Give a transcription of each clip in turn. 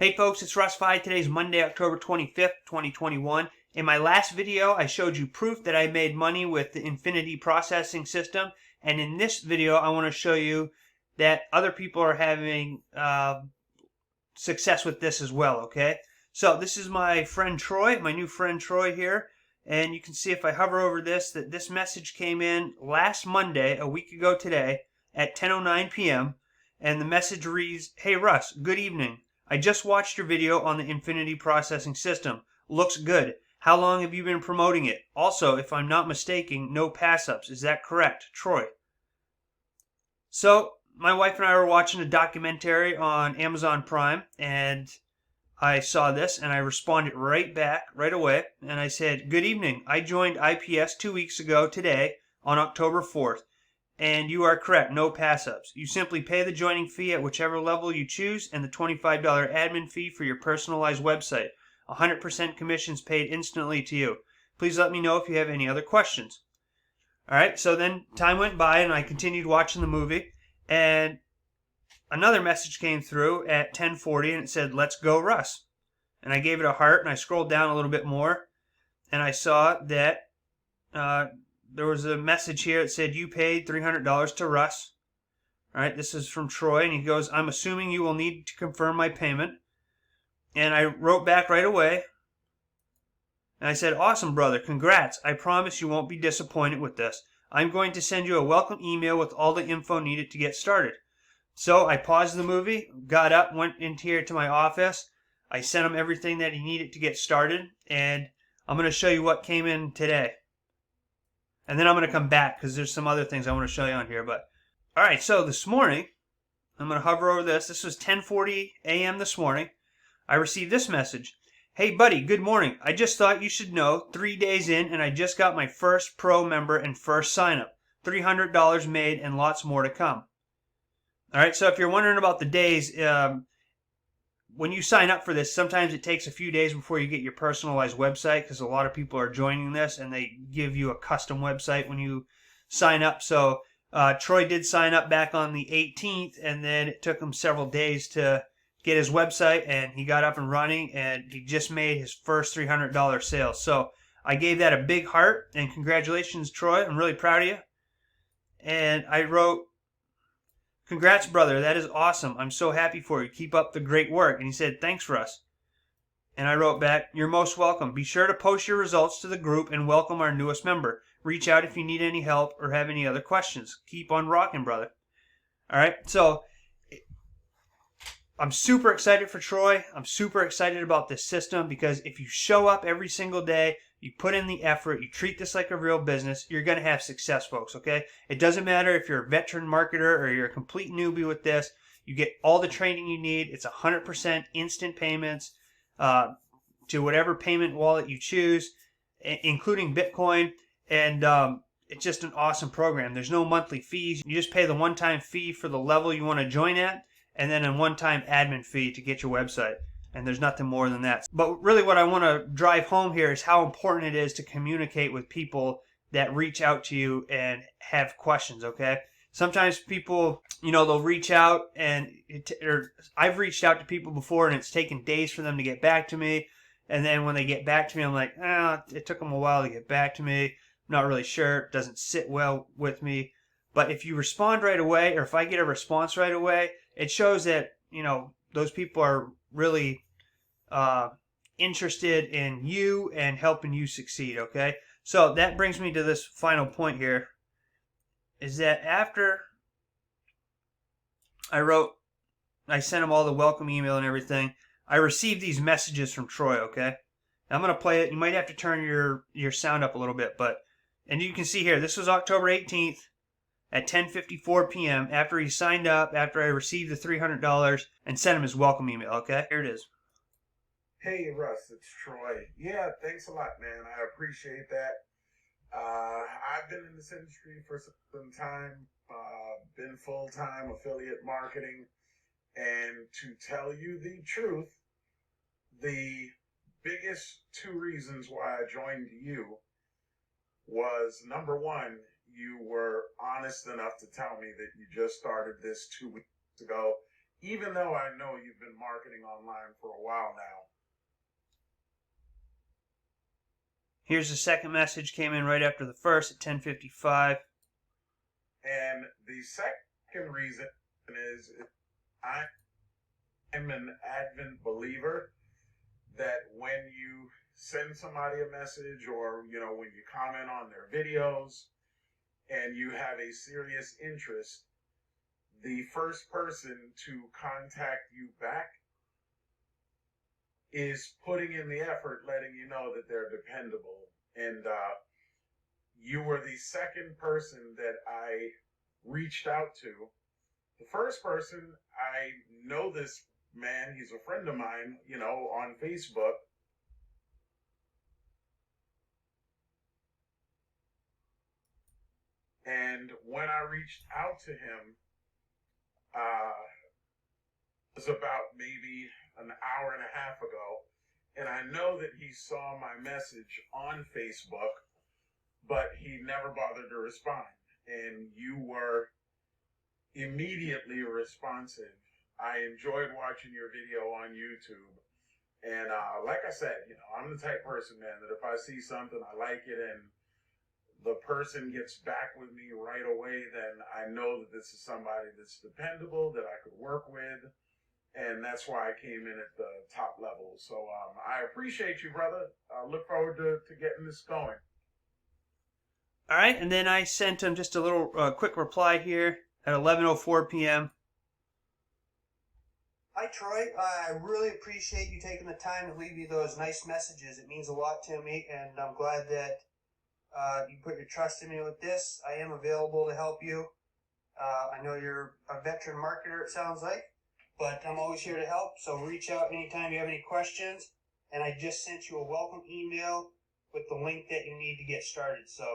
Hey folks, it's Russ. Today's Monday, October 25th, 2021. In my last video, I showed you proof that I made money with the Infinity processing system. And in this video, I want to show you that other people are having success with this as well, okay? So this is my friend Troy, my new friend Troy here. And you can see if I hover over this, that this message came in last Monday, a week ago today, at 10:09 p.m. And the message reads, "Hey Russ, good evening. I just watched your video on the Infinity processing system. Looks good. How long have you been promoting it? Also, if I'm not mistaken, no pass-ups. Is that correct? Troy." So my wife and I were watching a documentary on Amazon Prime, and I saw this and I responded right back right away, and I said, "Good evening. I joined IPS 2 weeks ago today on October 4th. And you are correct, no pass-ups. You simply pay the joining fee at whichever level you choose and the $25 admin fee for your personalized website. 100% commissions paid instantly to you. Please let me know if you have any other questions." All right, so then time went by and I continued watching the movie, and another message came through at 10:40 and it said, "Let's go, Russ." And I gave it a heart and I scrolled down a little bit more and I saw that there was a message here that said you paid $300 to Russ. All right, this is from Troy, and he goes, "I'm assuming you will need to confirm my payment." And I wrote back right away, and I said, "Awesome, brother. Congrats. I promise you won't be disappointed with this. I'm going to send you a welcome email with all the info needed to get started." So I paused the movie, got up, went into here to my office. I sent him everything that he needed to get started, and I'm going to show you what came in today. And then I'm going to come back because there's some other things I want to show you on here. But all right, so this morning, I'm going to hover over this. This was 10:40 a.m. this morning. I received this message. "Hey, buddy, good morning. I just thought you should know, 3 days in, and I just got my first pro member and first sign-up. $300 made and lots more to come." All right, so if you're wondering about the days, when you sign up for this, sometimes it takes a few days before you get your personalized website because a lot of people are joining this and they give you a custom website when you sign up. So Troy did sign up back on the 18th, and then it took him several days to get his website, and he got up and running, and he just made his first $300 sale. So I gave that a big heart, and congratulations, Troy. I'm really proud of you. And I wrote, "Congrats, brother. That is awesome. I'm so happy for you. Keep up the great work." And he said, "Thanks, Russ." And I wrote back, "You're most welcome. Be sure to post your results to the group and welcome our newest member. Reach out if you need any help or have any other questions. Keep on rocking, brother." All right. So I'm super excited for Troy. I'm super excited about this system because if you show up every single day, you put in the effort, you treat this like a real business, you're going to have success, folks, okay? It doesn't matter if you're a veteran marketer or you're a complete newbie with this. You get all the training you need. It's 100% instant payments to whatever payment wallet you choose, including Bitcoin. And it's just an awesome program. There's no monthly fees. You just pay the one-time fee for the level you want to join at, and then a one-time admin fee to get your website. And there's nothing more than that. But really what I want to drive home here is how important it is to communicate with people that reach out to you and have questions, okay? Sometimes people, they'll reach out, and I've reached out to people before and it's taken days for them to get back to me. And then when they get back to me, I'm like, it took them a while to get back to me. I'm not really sure. It doesn't sit well with me. But if you respond right away, or if I get a response right away, it shows that, those people are really interested in you and helping you succeed, okay? So that brings me to this final point here, is that after I sent him all the welcome email and everything, I received these messages from Troy, okay? Now I'm going to play it. You might have to turn your sound up a little bit, and you can see here, this was October 18th at 10:54 p.m. after he signed up, after I received the $300 and sent him his welcome email, okay? Here it is. "Hey, Russ, it's Troy. Yeah, thanks a lot, man. I appreciate that. I've been in this industry for some time, been full-time affiliate marketing, and to tell you the truth, the biggest two reasons why I joined you was, number one, you were honest enough to tell me that you just started this 2 weeks ago, even though I know you've been marketing online for a while now. Here's the second message, came in right after the first at 10:55. And the second reason is I am an advent believer that when you send somebody a message, or when you comment on their videos and you have a serious interest, the first person to contact you back is putting in the effort, letting you know that they're dependable. And you were the second person that I reached out to. The first person, I know this man, he's a friend of mine, on Facebook. And when I reached out to him, it was about maybe an hour and a half ago, and I know that he saw my message on Facebook, but he never bothered to respond. And you were immediately responsive. I enjoyed watching your video on YouTube. And like I said, I'm the type person, man, that if I see something, I like it, and the person gets back with me right away, then I know that this is somebody that's dependable, that I could work with. And that's why I came in at the top level. So I appreciate you, brother. I look forward to getting this going. All right, and then I sent him just a little quick reply here at 11:04 p.m. Hi, Troy. I really appreciate you taking the time to leave me those nice messages. It means a lot to me, and I'm glad that you put your trust in me with this. I am available to help you. I know you're a veteran marketer, it sounds like, but I'm always here to help, so reach out anytime you have any questions. And I just sent you a welcome email with the link that you need to get started. So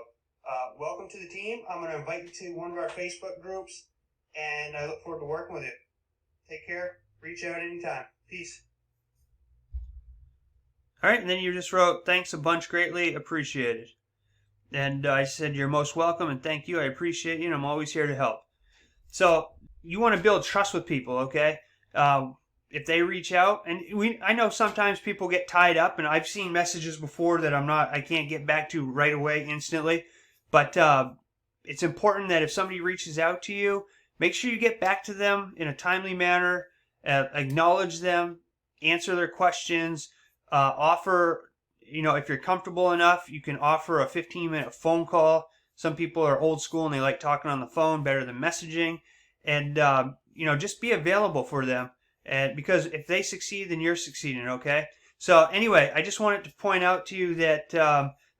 welcome to the team. I'm going to invite you to one of our Facebook groups, and I look forward to working with you. Take care. Reach out anytime. Peace. All right, and then you just wrote, "Thanks a bunch, greatly appreciated." And I said, "You're most welcome, and thank you. I appreciate you, and I'm always here to help." So you want to build trust with people, okay? If they reach out, and I know sometimes people get tied up, and I've seen messages before that I can't get back to right away, instantly. But it's important that if somebody reaches out to you, make sure you get back to them in a timely manner, acknowledge them, answer their questions, offer, if you're comfortable enough, you can offer a 15-minute phone call. Some people are old school and they like talking on the phone better than messaging. And, just be available for them. And because if they succeed, then you're succeeding, okay? So anyway, I just wanted to point out to you that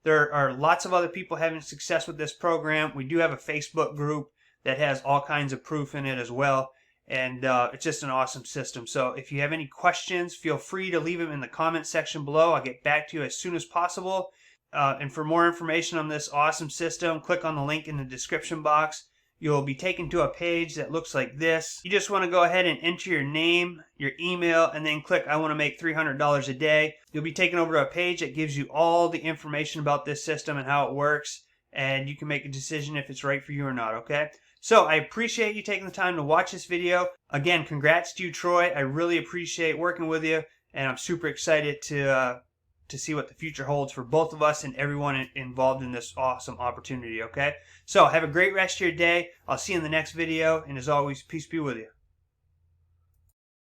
there are lots of other people having success with this program. We do have a Facebook group that has all kinds of proof in it as well. And it's just an awesome system. So if you have any questions, feel free to leave them in the comment section below. I'll get back to you as soon as possible. And for more information on this awesome system, click on the link in the description box. You'll be taken to a page that looks like this. You just want to go ahead and enter your name, your email, and then click "I want to make $300 a day." You'll be taken over to a page that gives you all the information about this system and how it works. And you can make a decision if it's right for you or not, okay? So I appreciate you taking the time to watch this video. Again, congrats to you, Troy. I really appreciate working with you, and I'm super excited to see what the future holds for both of us and everyone involved in this awesome opportunity, okay? So have a great rest of your day. I'll see you in the next video, and as always, peace be with you.